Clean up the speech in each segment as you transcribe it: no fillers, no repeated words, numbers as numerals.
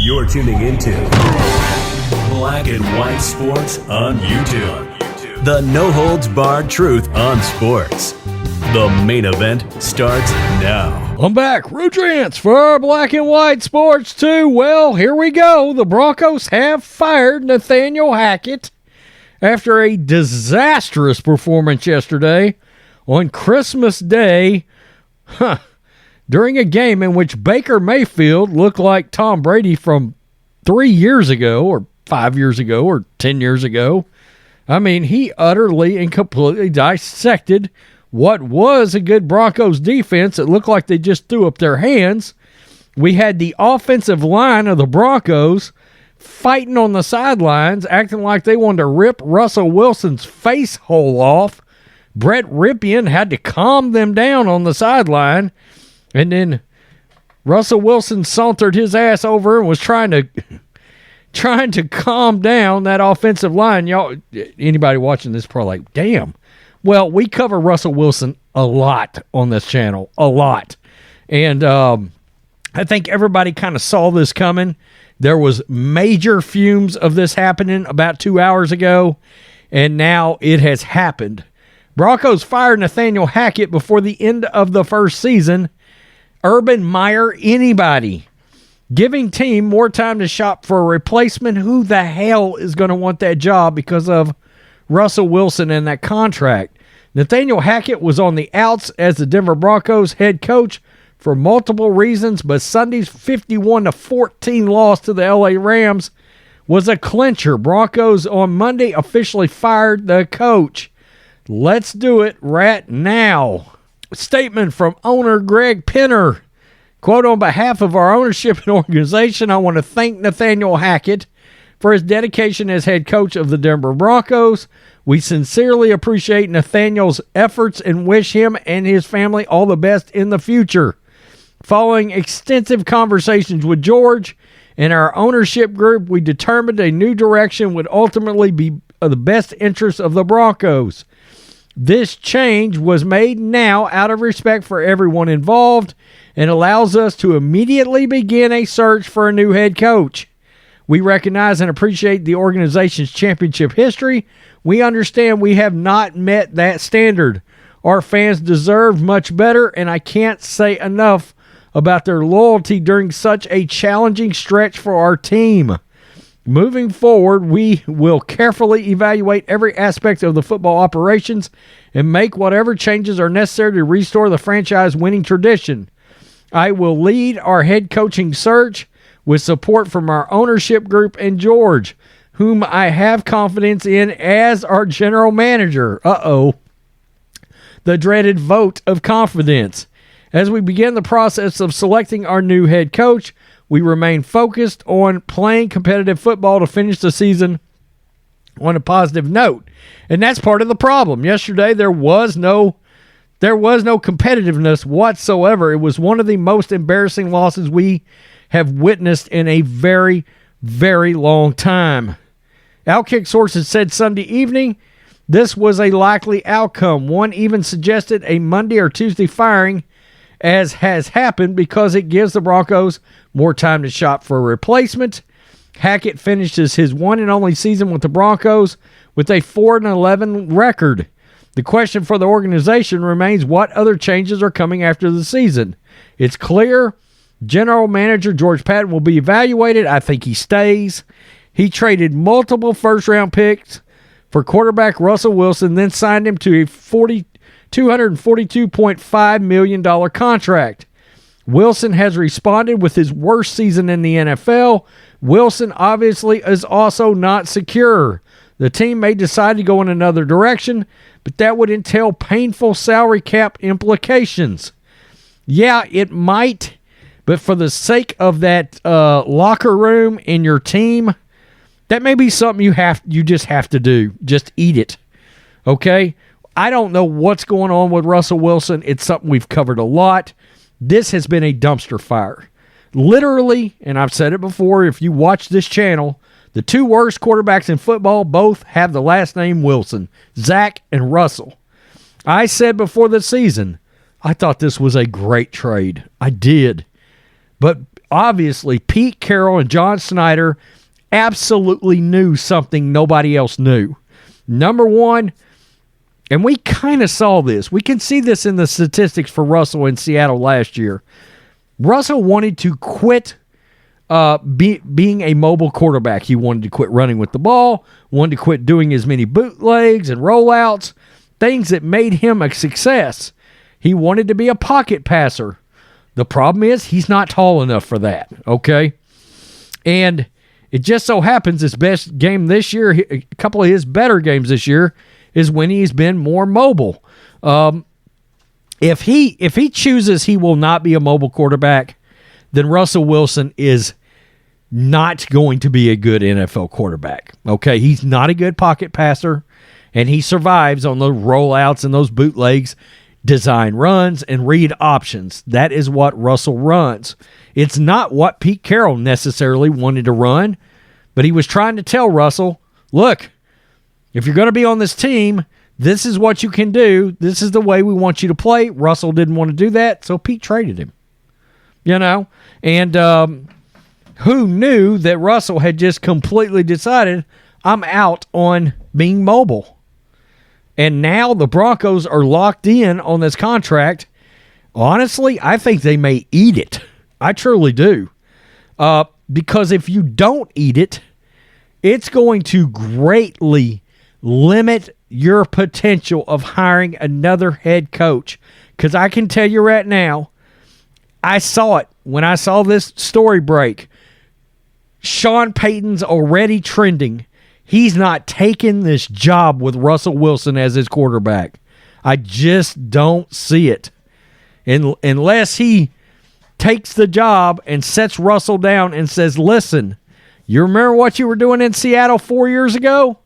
You're tuning into Black and White Sports on YouTube. The no-holds-barred truth on sports. The main event starts now. I'm back. Rudrance for Black and White Sports 2. Well, here we go. The Broncos have fired Nathaniel Hackett after a disastrous performance yesterday on Christmas Day. During a game in which Baker Mayfield looked like Tom Brady from 3 years ago or 5 years ago or 10 years ago. I mean, he utterly and completely dissected what was a good Broncos defense. It looked like they just threw up their hands. We had the offensive line of the Broncos fighting on the sidelines, acting like they wanted to rip Russell Wilson's face hole off. Brett Ripien had to calm them down on the sideline. And then Russell Wilson sauntered his ass over and was trying to calm down that offensive line. Y'all, anybody watching this probably like, damn. Well, we cover Russell Wilson a lot on this channel, a lot. And I think everybody kind of saw this coming. There was major fumes of this happening about 2 hours ago, and now it has happened. Broncos fired Nathaniel Hackett before the end of the first season. Urban Meyer, anybody. Giving team more time to shop for a replacement. Who the hell is going to want that job because of Russell Wilson and that contract? Nathaniel Hackett was on the outs as the Denver Broncos head coach for multiple reasons, but Sunday's 51-14 loss to the LA Rams was a clincher. Broncos on Monday officially fired the coach. Let's do it right now. Statement from owner Greg Penner. Quote, on behalf of our ownership and organization, I want to thank Nathaniel Hackett for his dedication as head coach of the Denver Broncos. We sincerely appreciate Nathaniel's efforts and wish him and his family all the best in the future. Following extensive conversations with George and our ownership group, we determined a new direction would ultimately be the best interest of the Broncos. This change was made now out of respect for everyone involved and allows us to immediately begin a search for a new head coach. We recognize and appreciate the organization's championship history. We understand we have not met that standard. Our fans deserve much better, and I can't say enough about their loyalty during such a challenging stretch for our team. Moving forward, we will carefully evaluate every aspect of the football operations and make whatever changes are necessary to restore the franchise winning tradition. I will lead our head coaching search with support from our ownership group and George, whom I have confidence in as our general manager. The dreaded vote of confidence. As we begin the process of selecting our new head coach, we remain focused on playing competitive football to finish the season on a positive note. And that's part of the problem. Yesterday, there was no competitiveness whatsoever. It was one of the most embarrassing losses we have witnessed in a very, very long time. Outkick sources said Sunday evening this was a likely outcome. One even suggested a Monday or Tuesday firing, as has happened, because it gives the Broncos more time to shop for a replacement. Hackett finishes his one and only season with the Broncos with a 4-11 record. The question for the organization remains what other changes are coming after the season. It's clear general manager George Patton will be evaluated. I think he stays. He traded multiple first-round picks for quarterback Russell Wilson, then signed him to a $242.5 million contract. Wilson has responded with his worst season in the NFL. Wilson obviously is also not secure. The team may decide to go in another direction, but that would entail painful salary cap implications. Yeah, it might, but for the sake of that locker room and your team, that may be something you just have to do. Just eat it, okay? I don't know what's going on with Russell Wilson. It's something we've covered a lot. This has been a dumpster fire. Literally, and I've said it before, if you watch this channel, the two worst quarterbacks in football both have the last name Wilson, Zach and Russell. I said before the season, I thought this was a great trade. I did. But obviously Pete Carroll and John Snyder absolutely knew something nobody else knew. Number one, and we kind of saw this. We can see this in the statistics for Russell in Seattle last year. Russell wanted to quit being a mobile quarterback. He wanted to quit running with the ball, wanted to quit doing as many bootlegs and rollouts, things that made him a success. He wanted to be a pocket passer. The problem is he's not tall enough for that, okay? And it just so happens his best game this year, a couple of his better games this year, is when he's been more mobile. If he chooses he will not be a mobile quarterback, then Russell Wilson is not going to be a good NFL quarterback. Okay, he's not a good pocket passer, and he survives on those rollouts and those bootlegs, design runs, and read options. That is what Russell runs. It's not what Pete Carroll necessarily wanted to run, but he was trying to tell Russell, look, if you're going to be on this team, this is what you can do. This is the way we want you to play. Russell didn't want to do that, so Pete traded him. And who knew that Russell had just completely decided, I'm out on being mobile. And now the Broncos are locked in on this contract. Honestly, I think they may eat it. I truly do. Because if you don't eat it, it's going to greatly limit your potential of hiring another head coach. Because I can tell you right now, I saw it when I saw this story break. Sean Payton's already trending. He's not taking this job with Russell Wilson as his quarterback. I just don't see it. Unless he takes the job and sets Russell down and says, listen, you remember what you were doing in Seattle 4 years ago?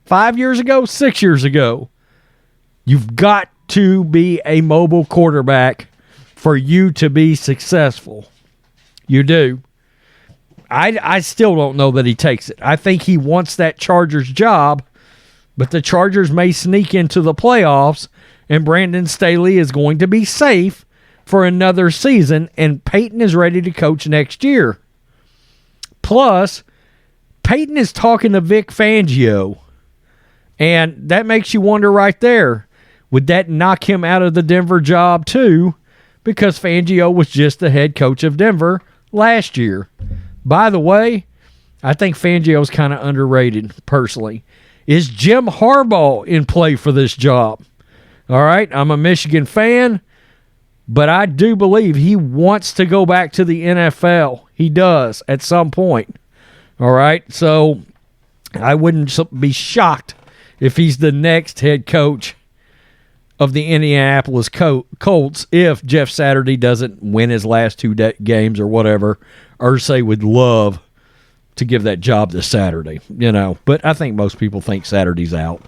5 years ago? 6 years ago? You've got to be a mobile quarterback for you to be successful. You do. I still don't know that he takes it. I think he wants that Chargers job, but the Chargers may sneak into the playoffs, and Brandon Staley is going to be safe for another season, and Payton is ready to coach next year. Plus, Payton is talking to Vic Fangio, and that makes you wonder right there, would that knock him out of the Denver job too? Because Fangio was just the head coach of Denver last year. By the way, I think Fangio's kind of underrated, personally. Is Jim Harbaugh in play for this job? All right, I'm a Michigan fan, but I do believe he wants to go back to the NFL. He does at some point. All right, so I wouldn't be shocked if he's the next head coach of the Indianapolis Colts if Jeff Saturday doesn't win his last two games or whatever. Irsay would love to give that job to Saturday, But I think most people think Saturday's out.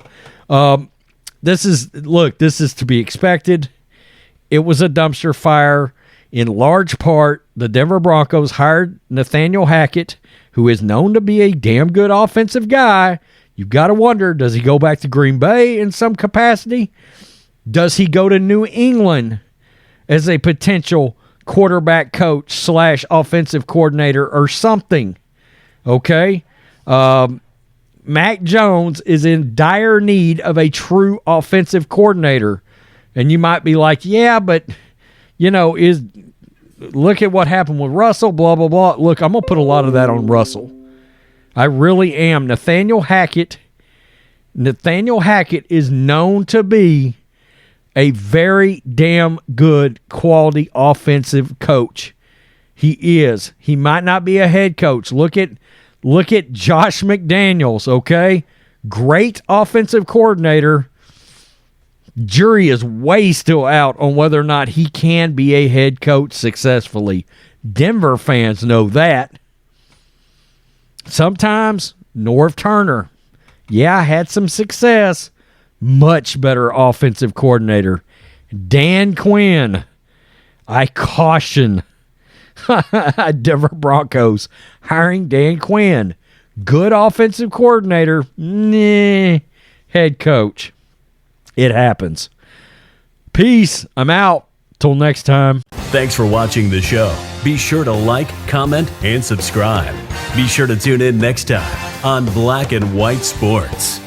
This is to be expected. It was a dumpster fire. In large part, the Denver Broncos hired Nathaniel Hackett, who is known to be a damn good offensive guy. You've got to wonder, does he go back to Green Bay in some capacity? Does he go to New England as a potential quarterback coach / offensive coordinator or something? Okay. Mac Jones is in dire need of a true offensive coordinator. And you might be like, yeah, but, look at what happened with Russell, blah, blah, blah. Look, I'm going to put a lot of that on Russell. I really am. Nathaniel Hackett is known to be a very damn good quality offensive coach. He is. He might not be a head coach. Look at Josh McDaniels, okay? Great offensive coordinator. Jury is way still out on whether or not he can be a head coach successfully. Denver fans know that. Sometimes Norv Turner, had some success. Much better offensive coordinator. Dan Quinn, I caution Denver Broncos hiring Dan Quinn. Good offensive coordinator. Head coach. It happens. Peace. I'm out. Till next time. Thanks for watching the show. Be sure to like, comment, and subscribe. Be sure to tune in next time on Black and White Sports.